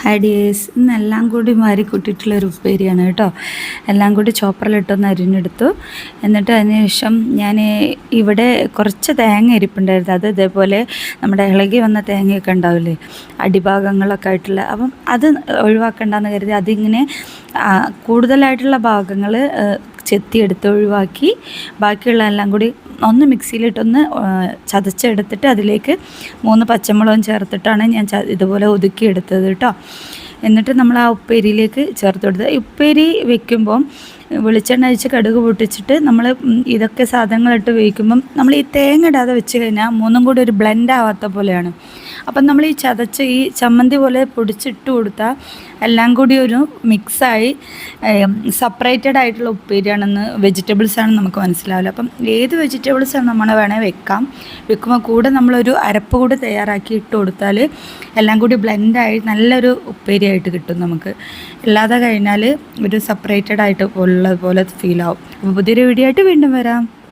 Hi dears, ഇന്നെല്ലാം കൂടി മാറി കൂട്ടിയിട്ടുള്ളൊരു ഉപ്പേരിയാണ് കേട്ടോ. എല്ലാം കൂടി ചോപ്പറിലിട്ടൊന്ന് അരിഞ്ഞെടുത്തു. എന്നിട്ട് അതിന് ശേഷം ഞാൻ ഇവിടെ കുറച്ച് തേങ്ങ ഇരിപ്പുണ്ടായിരുന്നു. അത് ഇതേപോലെ നമ്മുടെ ഇളകി വന്ന തേങ്ങയൊക്കെ ഉണ്ടാവില്ലേ, അടിഭാഗങ്ങളൊക്കെ ആയിട്ടുള്ള, അപ്പം അത് ഒഴിവാക്കണ്ടെന്ന് കരുതി അതിങ്ങനെ കൂടുതലായിട്ടുള്ള ഭാഗങ്ങൾ ചെത്തിയെടുത്ത് ഒഴിവാക്കി ബാക്കിയുള്ള എല്ലാം കൂടി ഒന്ന് മിക്സിയിലിട്ടൊന്ന് ചതച്ചെടുത്തിട്ട് അതിലേക്ക് 3 പച്ചമുളകും ചേർത്തിട്ടാണ് ഞാൻ ഇതുപോലെ ഒതുക്കിയെടുത്തത് കേട്ടോ. എന്നിട്ട് നമ്മൾ ആ ഉപ്പേരിയിലേക്ക് ചേർത്ത് കൊടുത്തത്. ഉപ്പേരി വെക്കുമ്പം വെളിച്ചെണ്ണ ഒഴിച്ച് കടുക് പൊട്ടിച്ചിട്ട് നമ്മൾ ഇതൊക്കെ സാധനങ്ങളിട്ട് വേവിക്കുമ്പം നമ്മൾ ഈ തേങ്ങ ഇടാതെ വെച്ച് കഴിഞ്ഞാൽ മൂന്നും കൂടി ഒരു ബ്ലെൻഡ് ആവാത്ത പോലെയാണ്. അപ്പം നമ്മൾ ഈ ചതച്ച് ഈ ചമ്മന്തി പോലെ പൊടിച്ചിട്ട് കൊടുത്താൽ എല്ലാം കൂടി ഒരു മിക്സായി സെപ്പറേറ്റഡ് ആയിട്ടുള്ള ഉപ്പേരിയാണെന്ന്, വെജിറ്റബിൾസാണെന്ന് നമുക്ക് മനസ്സിലാവില്ല. അപ്പം ഏത് വെജിറ്റബിൾസാണ് നമ്മൾ വേണേൽ വെക്കുമ്പോൾ കൂടെ നമ്മളൊരു അരപ്പ് കൂടി തയ്യാറാക്കി ഇട്ട് കൊടുത്താൽ എല്ലാം കൂടി ബ്ലെൻഡായി നല്ലൊരു ഉപ്പേരിയായിട്ട് കിട്ടും നമുക്ക്. അല്ലാതെ കഴിഞ്ഞാൽ ഒരു സെപ്പറേറ്റഡ് ആയിട്ട് ഉള്ളത് പോലെ ഫീൽ ആവും. അപ്പോൾ പുതിയൊരു വീഡിയോ ആയിട്ട് വീണ്ടും വരാം.